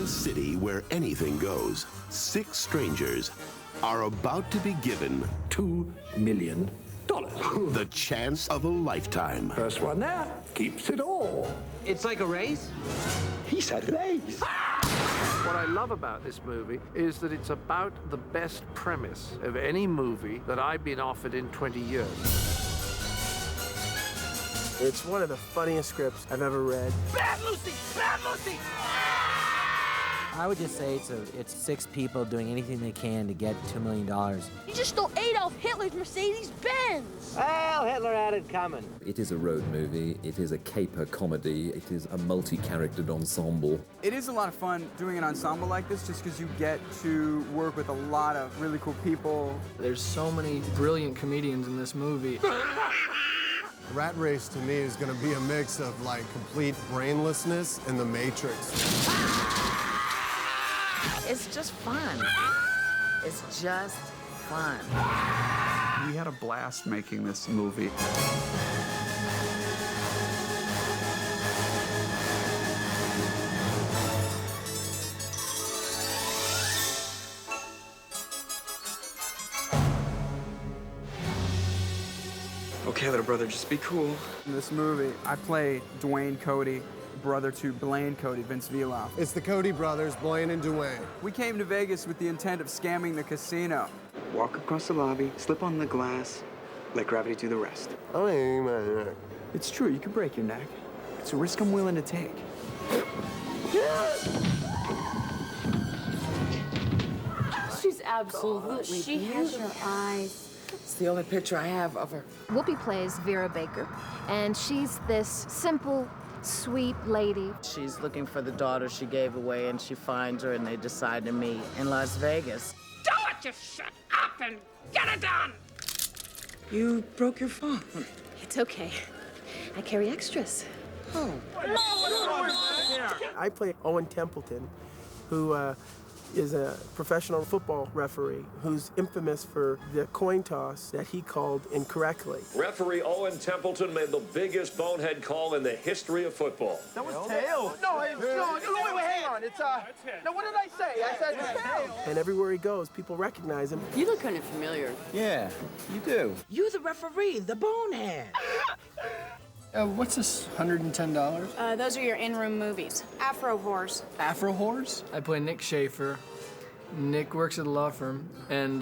a city where anything goes, 6 strangers are about to be given $2 million. The chance of a lifetime. First one there keeps it all. It's like a race? He said race. What I love about this movie is that it's about the best premise of any movie that I've been offered in 20 years. It's one of the funniest scripts I've ever read. Bad Lucy! Bad Lucy! I would just say it's 6 people doing anything they can to get $2 million. You just stole Adolf Hitler's Mercedes-Benz! Well, Hitler had it coming. It is a road movie. It is a caper comedy. It is a multi-charactered ensemble. It is a lot of fun doing an ensemble like this just because you get to work with a lot of really cool people. There's so many brilliant comedians in this movie. Rat Race to me is going to be a mix of like complete brainlessness and The Matrix. It's just fun. It's just fun. We had a blast making this movie. Okay, little brother, just be cool. In this movie, I play Dwayne Cody, brother to Blaine Cody, Vince Viloff. It's the Cody brothers, Blaine and Dwayne. We came to Vegas with the intent of scamming the casino. Walk across the lobby, slip on the glass, let gravity do the rest. It's true, you could break your neck. It's a risk I'm willing to take. She's absolutely She has your eyes. It's the only picture I have of her. Whoopi plays Vera Baker, and she's this simple, sweet lady. She's looking for the daughter she gave away, and she finds her, and they decide to meet in Las Vegas. Do it! Just shut up and get it done! You broke your phone. It's okay. I carry extras. Oh. I play Owen Templeton, who is a professional football referee who's infamous for the coin toss that he called incorrectly. Referee Owen Templeton made the biggest bonehead call in the history of football. That was tails. No, wait, hang on. It's, no, what did I say? I said tails. And everywhere he goes, people recognize him. You look kind of familiar. Yeah, you do. You the referee, the bonehead. What's this, $110? Those are your in-room movies. Afro Whores. Afro Whores? I play Nick Schaefer. Nick works at a law firm, and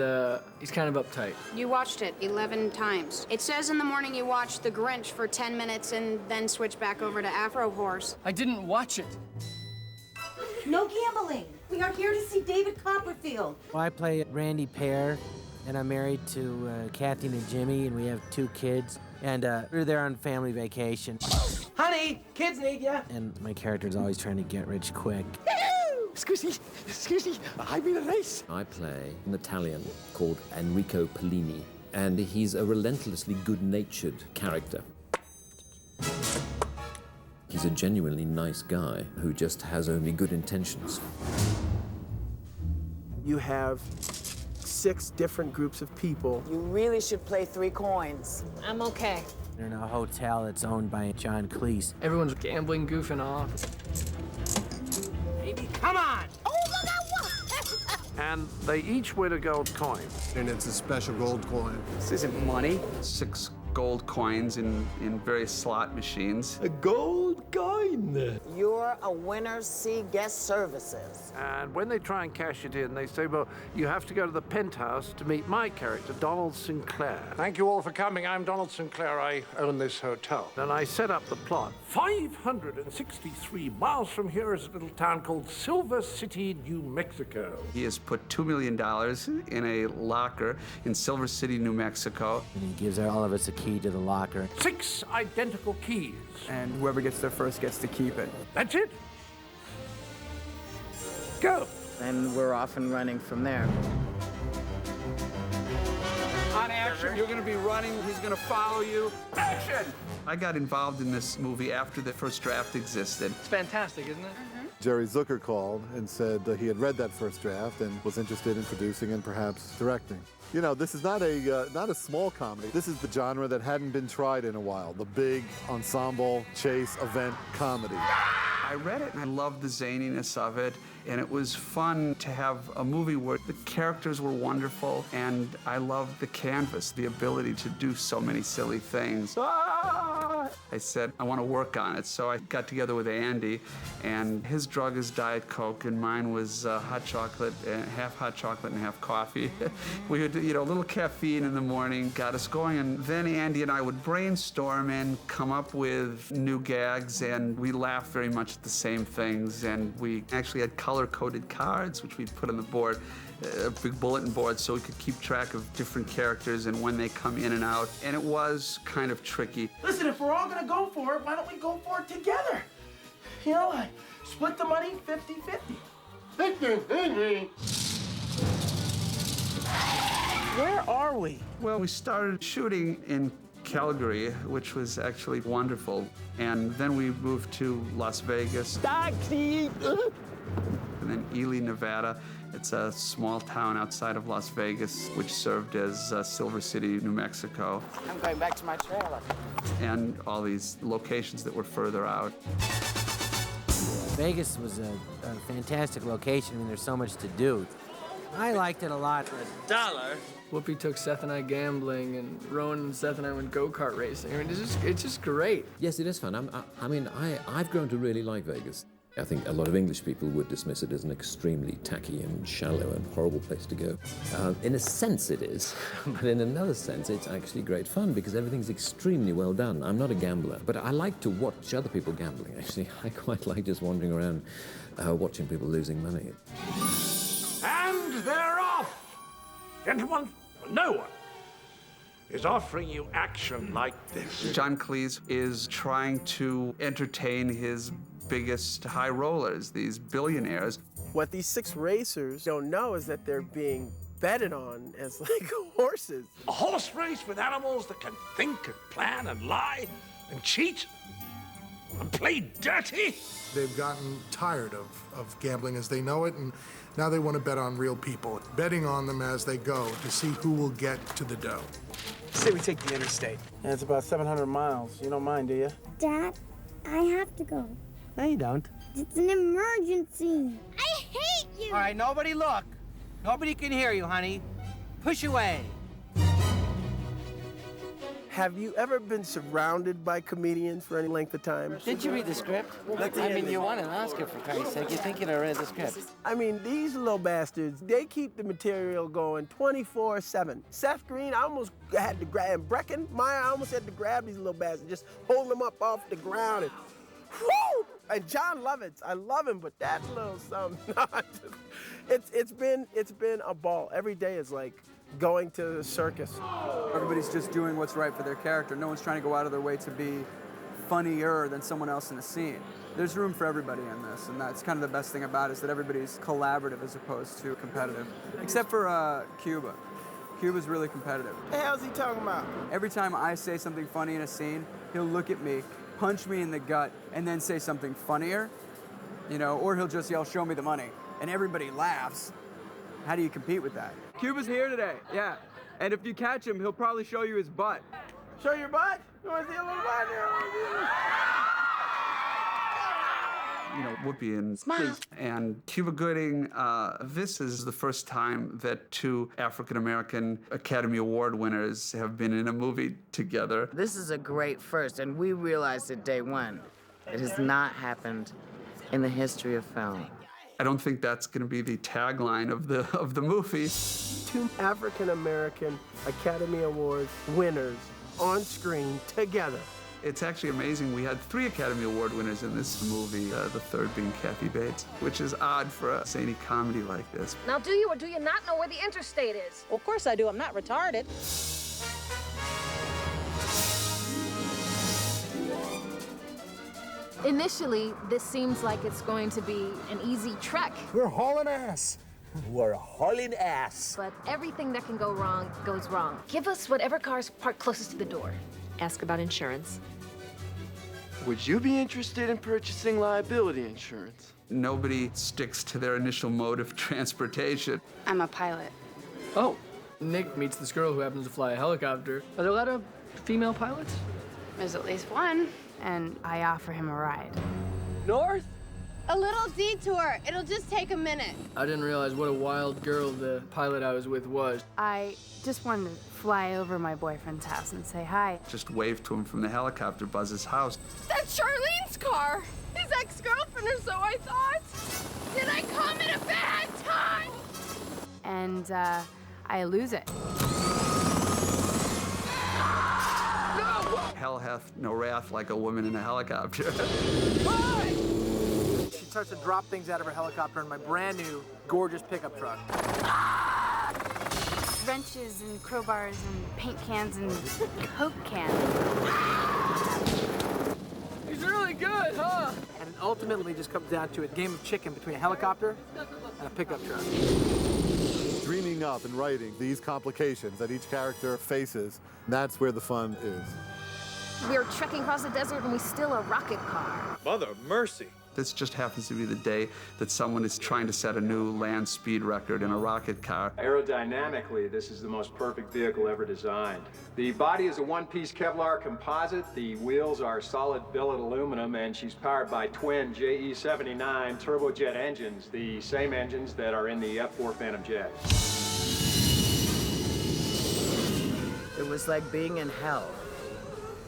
he's kind of uptight. You watched it 11 times. It says in the morning you watched The Grinch for 10 minutes and then switch back over to Afro Whores. I didn't watch it. No gambling. We are here to see David Copperfield. Well, I play Randy Pear, and I'm married to Kathy and Jimmy, and we have 2 kids. And we're there on family vacation. Honey, kids need ya. And my character's always trying to get rich quick. Excuse me, I mean a race. I play an Italian called Enrico Pellini, and he's a relentlessly good-natured character. He's a genuinely nice guy who just has only good intentions. You have 6 different groups of people. You really should play 3 coins. I'm okay. They're in a hotel that's owned by John Cleese. Everyone's gambling, goofing off. Baby, come on! Oh, look at what! And they each win a gold coin. And it's a special gold coin. This isn't money. 6 gold coins in various slot machines. A gold coin. You're a winner, see guest services. And when they try and cash it in, they say, well, you have to go to the penthouse to meet my character, Donald Sinclair. Thank you all for coming. I'm Donald Sinclair. I own this hotel. And I set up the plot. 563 miles from here is a little town called Silver City, New Mexico. He has put $2 million in a locker in Silver City, New Mexico. And he gives all of us a key to the locker. 6 identical keys. And whoever gets there first gets to keep it. That's it. Go. And we're off and running from there. On action, you're gonna be running, he's gonna follow you. Action! I got involved in this movie after the first draft existed. It's fantastic, isn't it? Jerry Zucker called and said he had read that first draft and was interested in producing and perhaps directing. You know, this is not a small comedy. This is the genre that hadn't been tried in a while, the big ensemble chase event comedy. I read it and I loved the zaniness of it, and it was fun to have a movie where the characters were wonderful, and I loved the canvas, the ability to do so many silly things. I said, I want to work on it, so I got together with Andy, and his drug is Diet Coke, and mine was hot chocolate, half hot chocolate and half coffee. We would, a little caffeine in the morning, got us going, and then Andy and I would brainstorm and come up with new gags, and we laughed very much at the same things, and we actually had color-coded cards, which we'd put on the board, a big bulletin board, so we could keep track of different characters and when they come in and out, and it was kind of tricky. Listen, if we're all gonna go for it, why don't we go for it together? Like, split the money 50-50. 50-50. Where are we? Well, we started shooting in Calgary, which was actually wonderful, and then we moved to Las Vegas. Taxi! And then Ely, Nevada. It's a small town outside of Las Vegas, which served as Silver City, New Mexico. I'm going back to my trailer. And all these locations that were further out. Vegas was a fantastic location. I mean, there's so much to do. I liked it a lot. For $1. Whoopi took Seth and I gambling, and Rowan and Seth and I went go-kart racing. I mean, it's just great. Yes, it is fun. I've grown to really like Vegas. I think a lot of English people would dismiss it as an extremely tacky and shallow and horrible place to go. In a sense it is, but in another sense it's actually great fun because everything's extremely well done. I'm not a gambler, but I like to watch other people gambling, actually. I quite like just wandering around watching people losing money. And they're off! Gentlemen, no one is offering you action like this. John Cleese is trying to entertain his biggest high rollers, these billionaires. What these 6 racers don't know is that they're being betted on as like horses. A horse race with animals that can think and plan and lie and cheat and play dirty. They've gotten tired of gambling as they know it, and now they want to bet on real people, betting on them as they go to see who will get to the dough. Say we take the interstate. And it's about 700 miles. You don't mind, do you? Dad, I have to go. No, you don't. It's an emergency. I hate you. All right, nobody look. Nobody can hear you, honey. Push away. Have you ever been surrounded by comedians for any length of time? Did you read the script? I mean, you won an Oscar, for Christ's sake. You think you'd have read the script? I mean, these little bastards, they keep the material going 24/7. Seth Green, I almost had to grab, and Brecken, I almost had to grab these little bastards, just hold them up off the ground and whoo! And Jon Lovitz, I love him, but that little something, it's been a ball. Every day is like going to the circus. Everybody's just doing what's right for their character. No one's trying to go out of their way to be funnier than someone else in the scene. There's room for everybody in this, and that's kind of the best thing about it, is that everybody's collaborative as opposed to competitive. Except for Cuba. Cuba's really competitive. What the hell's he talking about? Every time I say something funny in a scene, he'll look at me, punch me in the gut, and then say something funnier, or he'll just yell, "Show me the money." And everybody laughs. How do you compete with that? Cuba's here today, yeah. And if you catch him, he'll probably show you his butt. Show your butt? You want to see a little butt there? Whoopi and Cuba Gooding, this is the first time that 2 African-American Academy Award winners have been in a movie together. This is a great first, and we realized it day one. It has not happened in the history of film. I don't think that's going to be the tagline of the movie. 2 African-American Academy Awards winners on screen together. It's actually amazing. We had 3 Academy Award winners in this movie, the 3rd being Kathy Bates, which is odd for a zany comedy like this. Now, do you or do you not know where the interstate is? Well, of course I do. I'm not retarded. Initially, this seems like it's going to be an easy trek. We're hauling ass. We're hauling ass. But everything that can go wrong goes wrong. Give us whatever car's parked closest to the door. Ask about insurance. Would you be interested in purchasing liability insurance? Nobody sticks to their initial mode of transportation. I'm a pilot. Oh, Nick meets this girl who happens to fly a helicopter. Are there a lot of female pilots? There's at least one, and I offer him a ride. North? A little detour. It'll just take a minute. I didn't realize what a wild girl the pilot I was with was. I just wanted to fly over my boyfriend's house and say hi. Just waved to him from the helicopter, Buzz's house. That's Charlene's car. His ex-girlfriend, or so I thought. Did I come at a bad time? And I lose it. Hell hath no wrath like a woman in a helicopter. She starts to drop things out of her helicopter in my brand new, gorgeous pickup truck. Wrenches and crowbars and paint cans and Coke cans. He's really good, huh? And it ultimately just comes down to a game of chicken between a helicopter and a pickup truck. Dreaming up and writing these complications that each character faces, that's where the fun is. We're trekking across the desert and we steal a rocket car. Mother mercy. This just happens to be the day that someone is trying to set a new land speed record in a rocket car. Aerodynamically, this is the most perfect vehicle ever designed. The body is a one-piece Kevlar composite. The wheels are solid billet aluminum, and she's powered by twin JE79 turbojet engines, the same engines that are in the F4 Phantom jet. It was like being in hell,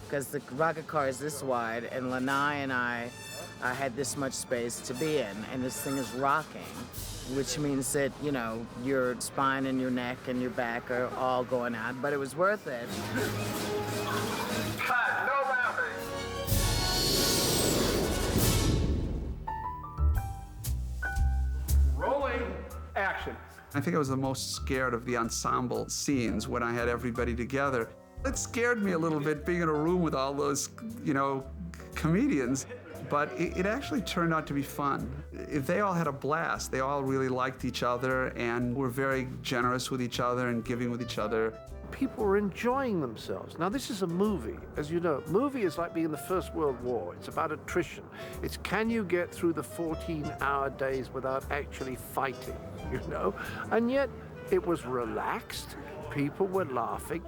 because the rocket car is this wide, and Lanai and I had this much space to be in, and this thing is rocking, which means that, you know, your spine and your neck and your back are all going out, but it was worth it. Cut, no laughing. Rolling, action. I think I was the most scared of the ensemble scenes when I had everybody together. It scared me a little bit being in a room with all those, you know, comedians. But it actually turned out to be fun. They all had a blast. They all really liked each other and were very generous with each other and giving with each other. People were enjoying themselves. Now, this is a movie, as you know. Movie is like being in the First World War. It's about attrition. It's can you get through the 14-hour days without actually fighting, you know? And yet, it was relaxed. People were laughing.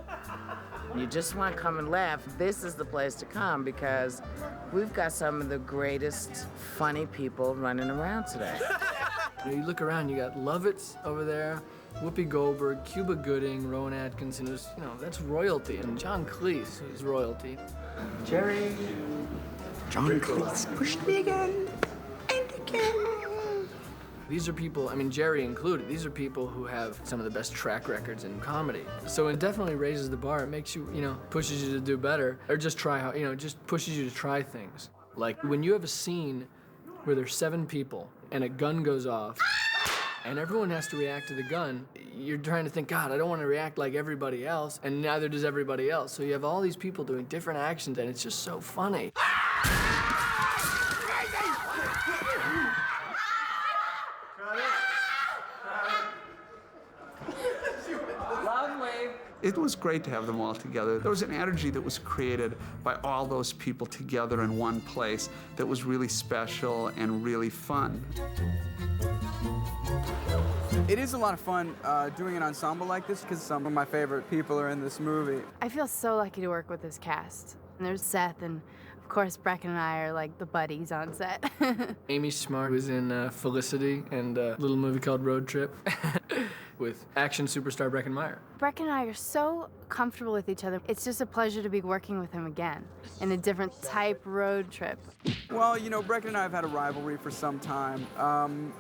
You just want to come and laugh. This is the place to come because we've got some of the greatest funny people running around today. You look around, you got Lovitz over there, Whoopi Goldberg, Cuba Gooding, Rowan Atkinson, who's, you know, that's royalty, and John Cleese, who's royalty. Jerry. John Cleese pushed me again and again. These are people, I mean, Jerry included, these are people who have some of the best track records in comedy. So it definitely raises the bar. It makes you, you know, pushes you to do better, or just try how, you know, just pushes you to try things. Like when you have a scene where there's 7 people and a gun goes off and everyone has to react to the gun, you're trying to think, God, I don't want to react like everybody else, and neither does everybody else. So you have all these people doing different actions, and it's just so funny. It was great to have them all together. There was an energy that was created by all those people together in one place that was really special and really fun. It is a lot of fun doing an ensemble like this because some of my favorite people are in this movie. I feel so lucky to work with this cast. And there's Seth, and of course Breck and I are like the buddies on set. Amy Smart was in Felicity and a little movie called Road Trip with action superstar Breckenmeyer. Breck and I are so comfortable with each other. It's just a pleasure to be working with him again in a different type road trip. Well, you know, Breck and I have had a rivalry for some time.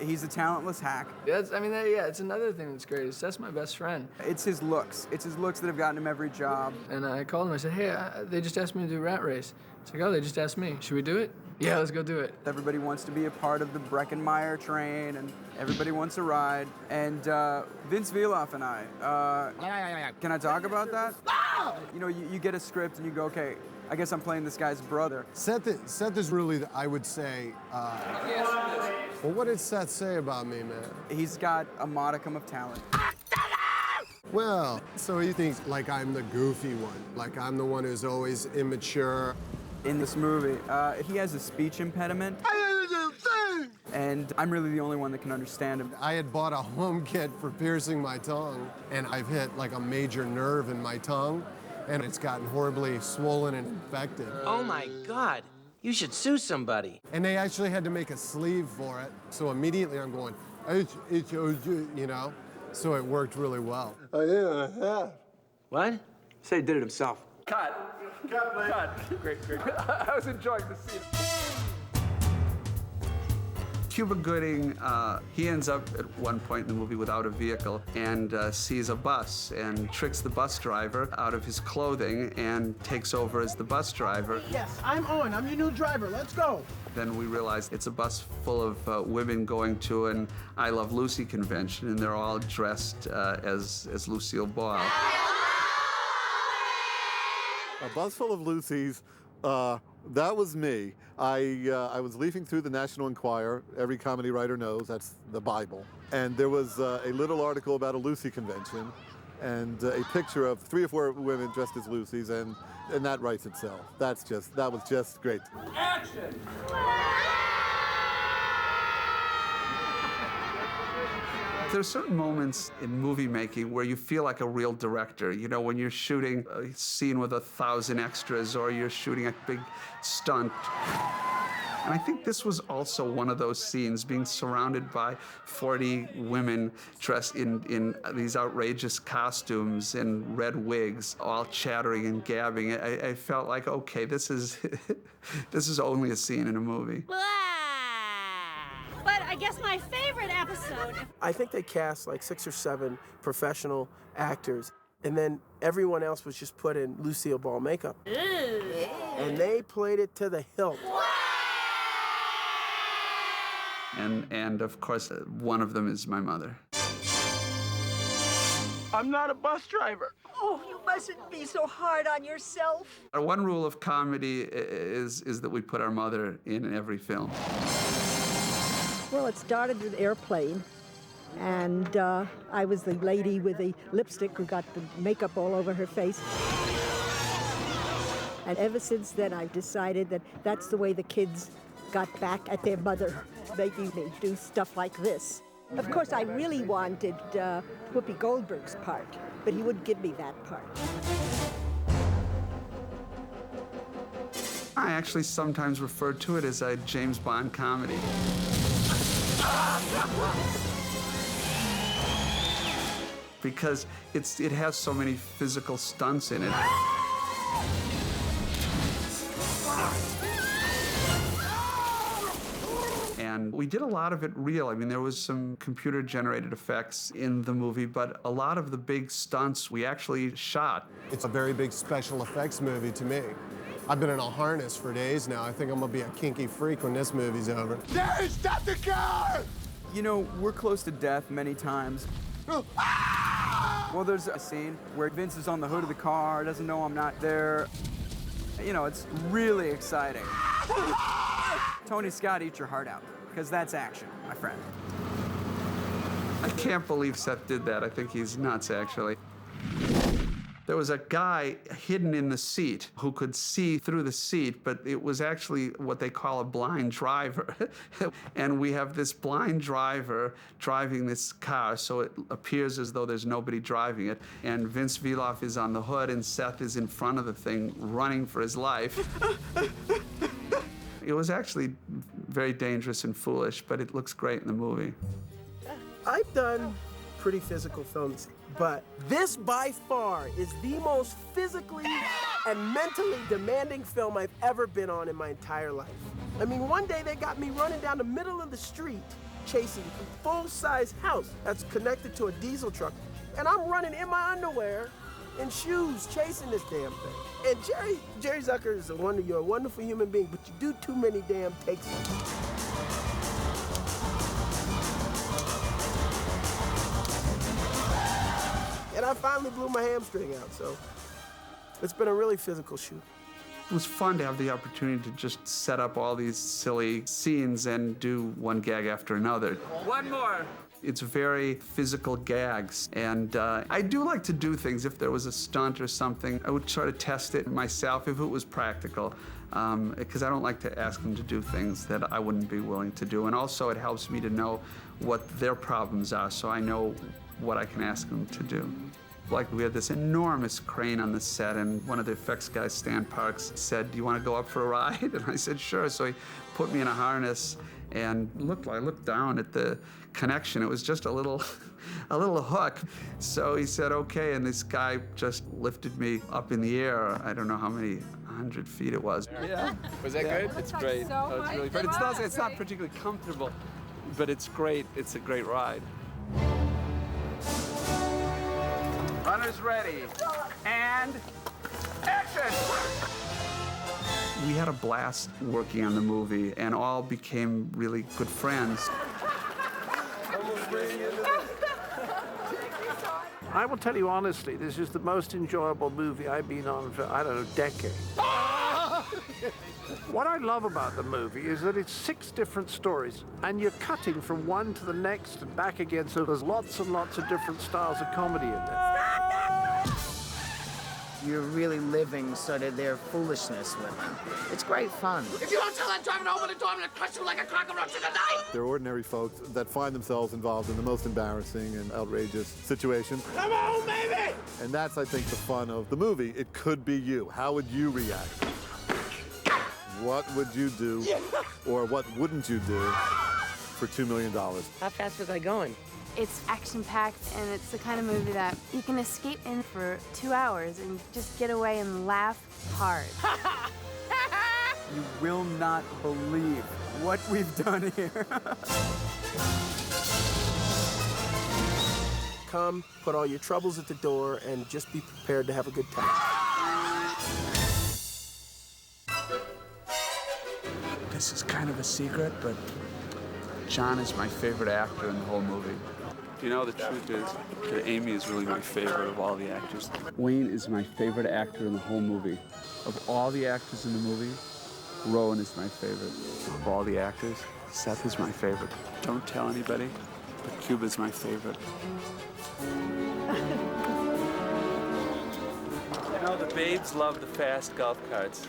He's a talentless hack. That's, I mean, yeah, it's another thing that's great. Seth's my best friend. It's his looks. It's his looks that have gotten him every job. And I called him. I said, hey, they just asked me to do Rat Race. It's like, oh, they just asked me. Should we do it? Yeah, let's go do it. Everybody wants to be a part of the Breckenmeyer train, and everybody wants a ride. And Vince Vieloff and I, can I talk about that? You know, you get a script and you go, okay, I guess I'm playing this guy's brother. Seth is really, I would say, well, what did Seth say about me, man? He's got a modicum of talent. Well, so he thinks like I'm the goofy one, like I'm the one who's always immature. In this movie, he has a speech impediment. And I'm really the only one that can understand him. I had bought a home kit for piercing my tongue, and I've hit like a major nerve in my tongue, and it's gotten horribly swollen and infected. Oh my God. You should sue somebody. And they actually had to make a sleeve for it. So immediately I'm going, you know? So it worked really well. What? Say he did it himself. Cut. Cut. Great. I was enjoying the scene. Cuba Gooding, he ends up at one point in the movie without a vehicle and sees a bus and tricks the bus driver out of his clothing and takes over as the bus driver. Yes, I'm Owen. I'm your new driver. Let's go. Then we realize it's a bus full of women going to an I Love Lucy convention, and they're all dressed as Lucille Ball. A bus full of Lucys, that was me. I was leafing through the National Enquirer. Every comedy writer knows that's the Bible. And there was a little article about a Lucy convention and a picture of 3 or 4 women dressed as Lucys, and that writes itself. That was just great. Action! There are certain moments in movie making where you feel like a real director. You know, when you're shooting a scene with 1,000 extras or you're shooting a big stunt. And I think this was also one of those scenes, being surrounded by 40 women dressed in these outrageous costumes and red wigs, all chattering and gabbing. I felt like, okay, this is this is only a scene in a movie. But I guess my favorite episode. I think they cast like 6 or 7 professional actors, and then everyone else was just put in Lucille Ball makeup. And they played it to the hilt. And of course, one of them is my mother. I'm not a bus driver. Oh, you mustn't be so hard on yourself. One rule of comedy is that we put our mother in every film. Well, it started with Airplane, and I was the lady with the lipstick who got the makeup all over her face. And ever since then, I've decided that that's the way the kids got back at their mother, making me do stuff like this. Of course, I really wanted Whoopi Goldberg's part, but he wouldn't give me that part. I actually sometimes refer to it as a James Bond comedy. Because it has so many physical stunts in it. And we did a lot of it real. I mean, there was some computer-generated effects in the movie, but a lot of the big stunts we actually shot. It's a very big special effects movie to me. I've been in a harness for days now. I think I'm gonna be a kinky freak when this movie's over. Jerry, stop the car! You know, we're close to death many times. Well, there's a scene where Vince is on the hood of the car, doesn't know I'm not there. You know, it's really exciting. Tony Scott, eat your heart out, because that's action, my friend. I can't believe Seth did that. I think he's nuts, actually. There was a guy hidden in the seat who could see through the seat, but it was actually what they call a blind driver. And we have this blind driver driving this car, so it appears as though there's nobody driving it. And Vince Viloff is on the hood, and Seth is in front of the thing, running for his life. It was actually very dangerous and foolish, but it looks great in the movie. I've done pretty physical films, but this by far is the most physically and mentally demanding film I've ever been on in my entire life. I mean, one day they got me running down the middle of the street chasing a full-size house that's connected to a diesel truck, and I'm running in my underwear and shoes chasing this damn thing. And Jerry Zucker is you're a wonderful human being, but you do too many damn takes. And I finally blew my hamstring out, so it's been a really physical shoot. It was fun to have the opportunity to just set up all these silly scenes and do one gag after another. One more. It's very physical gags, and I do like to do things. If there was a stunt or something, I would try to test it myself if it was practical, because I don't like to ask them to do things that I wouldn't be willing to do. And also it helps me to know what their problems are, so I know what I can ask them to do. Like, we had this enormous crane on the set, and one of the effects guys, Stan Parks, said, "Do you want to go up for a ride?" And I said, "Sure." So he put me in a harness, and I looked down at the connection. It was just a little hook. So he said, "Okay," and this guy just lifted me up in the air. I don't know how many 100 feet it was. Yeah. Was that good? It's great. So It's really, but it's not particularly comfortable, but it's great. It's a great ride. Runners ready, and action! We had a blast working on the movie, and all became really good friends. I will tell you honestly, this is the most enjoyable movie I've been on for, I don't know, decades. What I love about the movie is that it's 6 different stories, and you're cutting from one to the next and back again, so there's lots and lots of different styles of comedy in there. You're really living sort of their foolishness with them. It's great fun. If you don't tell that driver to open the door, I'm gonna crush you like a cockroach in the night! They're ordinary folks that find themselves involved in the most embarrassing and outrageous situation. Come on, baby! And that's, I think, the fun of the movie. It could be you. How would you react? What would you do, or what wouldn't you do for $2 million? How fast was I going? It's action-packed, and it's the kind of movie that you can escape in for 2 hours and just get away and laugh hard. You will not believe what we've done here. Come, put all your troubles at the door, and just be prepared to have a good time. This is kind of a secret, but Jon is my favorite actor in the whole movie. You know, the truth is that Amy is really my favorite of all the actors. Wayne is my favorite actor in the whole movie. Of all the actors in the movie, Rowan is my favorite. Of all the actors, Seth is my favorite. Don't tell anybody, but Cuba's my favorite. You know, the babes love the fast golf carts.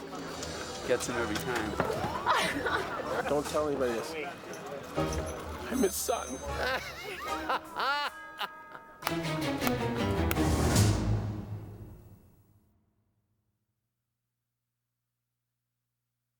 Gets them every time. Don't tell anybody this. I'm his son.